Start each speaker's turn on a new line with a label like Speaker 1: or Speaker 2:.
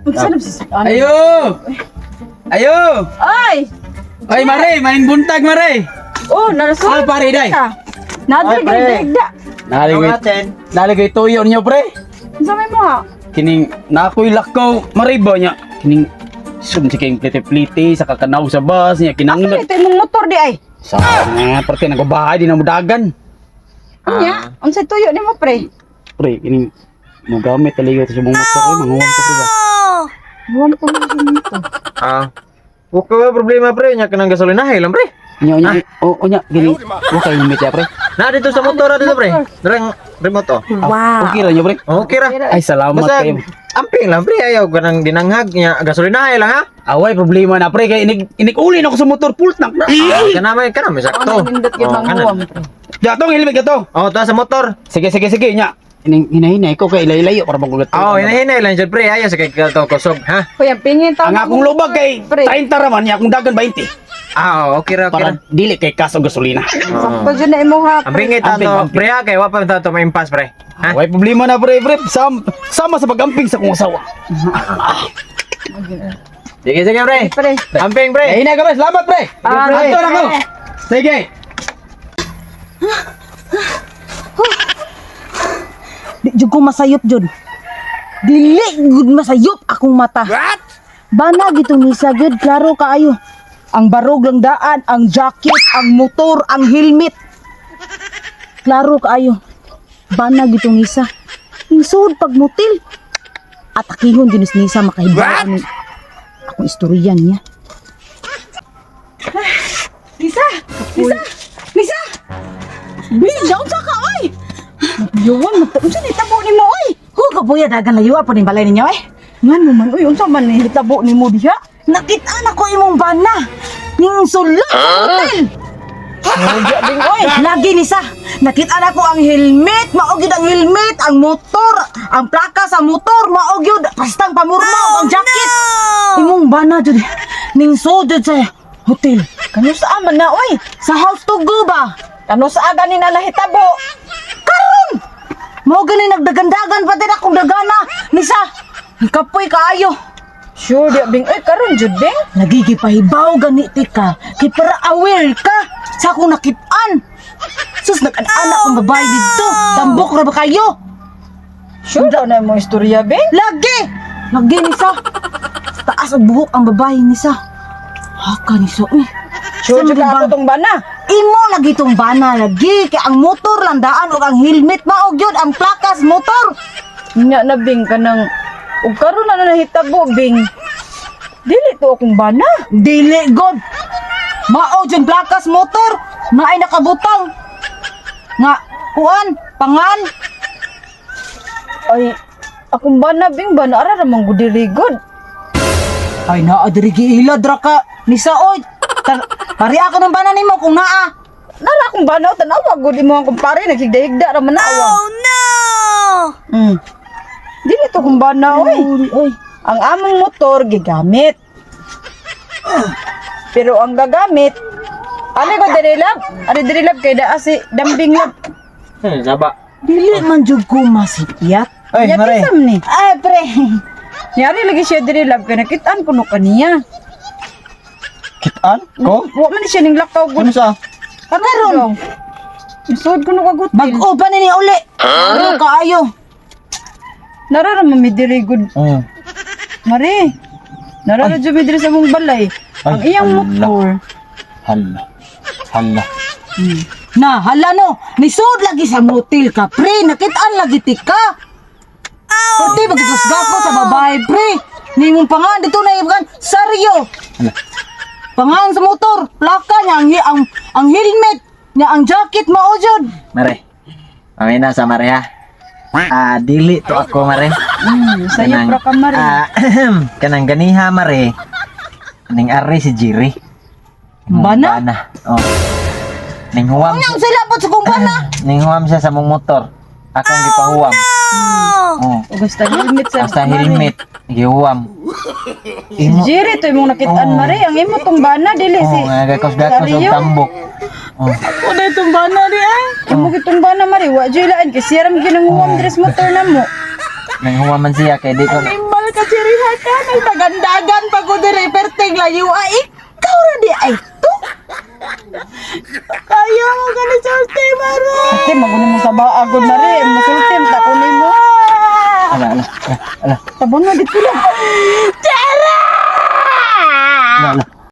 Speaker 1: Ayo! Ayo!
Speaker 2: Ay!
Speaker 1: Ay, Mare, main buntag, Mare!
Speaker 2: Oh, narasul.
Speaker 1: Al pare, day!
Speaker 2: Nadri ganda.
Speaker 1: Naligay tuyo niyo, pre!
Speaker 2: Sa may mo.
Speaker 1: Kining nakoy lakaw, Mare ba niya? Kining sum si kayong plite-plite sa kakanaw sa bus niya, kinang
Speaker 2: Ito yung motor di ay.
Speaker 1: sa nga, parte nagabahay din na mudagan.
Speaker 2: Anya, ang sa tuyo ni mo pre.
Speaker 1: Pre, kining mo gamit talaga ito sa mga motor, manguwang ka, pre ba?
Speaker 2: Buwan ko na dito.
Speaker 3: Okay ba problema pre, nya kanang gasolinahe lang pre.
Speaker 1: Nya, nya, gini, okay limit ya, pre.
Speaker 3: Na dito sa motor dito pre. Direng remote oh.
Speaker 2: Wow.
Speaker 1: Okay ra niyo, pre.
Speaker 3: Okay ra.
Speaker 1: Ay, salamat
Speaker 3: Basta
Speaker 1: kayo.
Speaker 3: amping lang pre, ayaw ka nang dinanghag nya gasolinahe lang ha.
Speaker 1: Away, problema na, pre, kay inig-uli na ako sa motor, full tank na.
Speaker 3: Kanamay sakto.
Speaker 2: Ano nindot yung manguwam pre.
Speaker 1: Gatong, helmet gato.
Speaker 3: Oh, ta sa motor.
Speaker 1: Sige, nya. Hinahinay ko kay ilayo para magulat.
Speaker 3: Oh, hinahinay lang jud pre, ayaw sa kay to kusog ha.
Speaker 2: Kuya, pingin tao.
Speaker 1: Ang akong lubag kay
Speaker 2: Pre.
Speaker 1: 30 raman, niya akong dagan 20.
Speaker 3: Okay ra, okay ra.
Speaker 1: Para dili kay kaso gasolina.
Speaker 2: Sakto dyan na imo ha.
Speaker 3: Amping ita
Speaker 1: Amping,
Speaker 3: to
Speaker 1: amping.
Speaker 3: pre ha, kay wa pa to maimpas pre. Ha?
Speaker 1: Away, problema na, pre. Sama sa pagamping sa kong asawa.
Speaker 3: Sige pre.
Speaker 2: Pre.
Speaker 3: Amping pre.
Speaker 1: Hinay ka, pre. Salamat, pre.
Speaker 2: Ah,
Speaker 1: Anto na
Speaker 2: pre.
Speaker 1: ko. Sige.
Speaker 4: Di jud ko masayop jud. Dili gud masayop akong mata. What? Bana gitong nisa jud, klaro kaayo. Ang barog lang daan, ang jacket, ang motor, ang helmet. Klaro kaayo. Bana gitong nisa. Insud pagmutil. At akihon ginis nisa makahibaan ni akong istorya niya. Nisa! Nisa! Nisa! Bijaw sa ka, oy! Yawan, unsa ni tabo ni mo, oy? Huwag ka buya, dagan layo pa rin balay ninyo, eh. Nga naman, oy, unsa man ni tabo ni mo diha? Nakita na ko imong bana. Ning sulod sa hotel. Nagya ding, oy. Lagi ni sa. Nakita na ko ang helmet, maogyod ang helmet, ang motor, ang plaka sa motor, maogyod, pastang pamurma, ang jacket. Imong bana jud. Ning sudod sa hotel.
Speaker 2: Kano saan man na oy?
Speaker 4: Sa house to go ba?
Speaker 2: Kano saan gani na nahitabo?
Speaker 4: Karon! Mao gani nagdagandagan pa din akong dagana. Nisa, kapoy kaayo.
Speaker 2: Sure di bing oy karon jud ding.
Speaker 4: Nagigipahibaw ganiti ka. Kay para aware ka sa akong nakit-an. Sus, nag-anak kong babae dito. Tambok ra ba kayo?
Speaker 2: Sure daw na mo istorya bing.
Speaker 4: Lagi! Lagi, Nisa. Taas ang buhok ang babae, Nisa. Haka, Nisa.
Speaker 2: Sure jud ka ako tong bana.
Speaker 4: Imo lagi tong bana lagi. Kaya ang motor landaan o ang helmet maog yun. Ang plakas motor.
Speaker 2: Nya na bing kanang ug karon na nahitabo bing. Dili to akong bana.
Speaker 4: Dili, God. Maog yung plakas motor. Naay nakabutang. Nga, kuan, pangan.
Speaker 2: Ay akong bana bing bana ara ra man gud dili good.
Speaker 4: Ay, naadiri giilad ra ka. Nisa, oy. Pari ako ng bana nimo kung naa.
Speaker 2: Nara akong bana tanawa gud imo ang kumpare nagsigdahigda ra man awa. Oh no. Dili to akong bana oy.
Speaker 4: Oy.
Speaker 2: Ang among motor gigamit. Pero ang gagamit ani ko diri lab? Ari diri lab kay daa si dambing lab.
Speaker 3: Naba.
Speaker 4: Dili man jud ko masipyat.
Speaker 3: Ay,
Speaker 2: Nya
Speaker 3: mare.
Speaker 2: kisam ni.
Speaker 4: Ay, pre.
Speaker 2: Nyari lagi siya diri lab kay nakitaan ko no kaniya.
Speaker 3: Kitaan? Ko?
Speaker 2: Wa man ni siya ning lakaw gud.
Speaker 3: Ano sa?
Speaker 2: Karon. Isod ko no kagutil.
Speaker 4: Bag-o pa ni uli. Ano kaayo?
Speaker 2: Narara mi diri gud. Mari. Narara jud mi diri sa mong balay. Ang
Speaker 3: Ay,
Speaker 2: iyang
Speaker 3: hala.
Speaker 2: motor.
Speaker 3: Hala.
Speaker 4: Na, hala no. Nisod lagi sa motel ka, pre. Nakitaan lagi tika. Pati magkasgapo sa babae, pre. Ni mong pangan dito na iban. Saryo. Pangan sa motor, plaka niya, ang helmet niya, ang jacket, maojod.
Speaker 3: Mare. Mamay na sa mare ha. Dili to ako mare.
Speaker 2: Sayo pra ka mari.
Speaker 3: Kanang ganiha mare. Ning ari si Jiri.
Speaker 4: Bana?
Speaker 3: Oh. Ning huwam.
Speaker 4: Ang sila po sa kumpana.
Speaker 3: Ning huwam siya sa mong motor. Akong gipahuwam. Oh.
Speaker 2: Basta helmet sa
Speaker 3: Basta helmet. Gihuwam.
Speaker 2: Jiri to imong nakitaan
Speaker 3: Oh.
Speaker 2: mari. Ang imo tong bana dili si.
Speaker 3: Oh, gagakos-gakos og
Speaker 2: Saryo?
Speaker 3: tambok. Oh.
Speaker 2: Ano itong bana di ay? Imo gitong bana mari. Wa jud laan kasi ram ginanguwam dress motor namo.
Speaker 3: Nang huwaman siya kay di ko.
Speaker 2: Imbal
Speaker 4: Katsiriha ka. Nagdagandagan pa ko diri. Perting layo. Ikaw na di ay to. Kaya mo ka ni sulti, Mare.
Speaker 2: Ate, magunin mo sa baagod na rin. Masultin, takunin mo.
Speaker 3: Ala.
Speaker 2: Tabon na dito lang.
Speaker 3: Ala.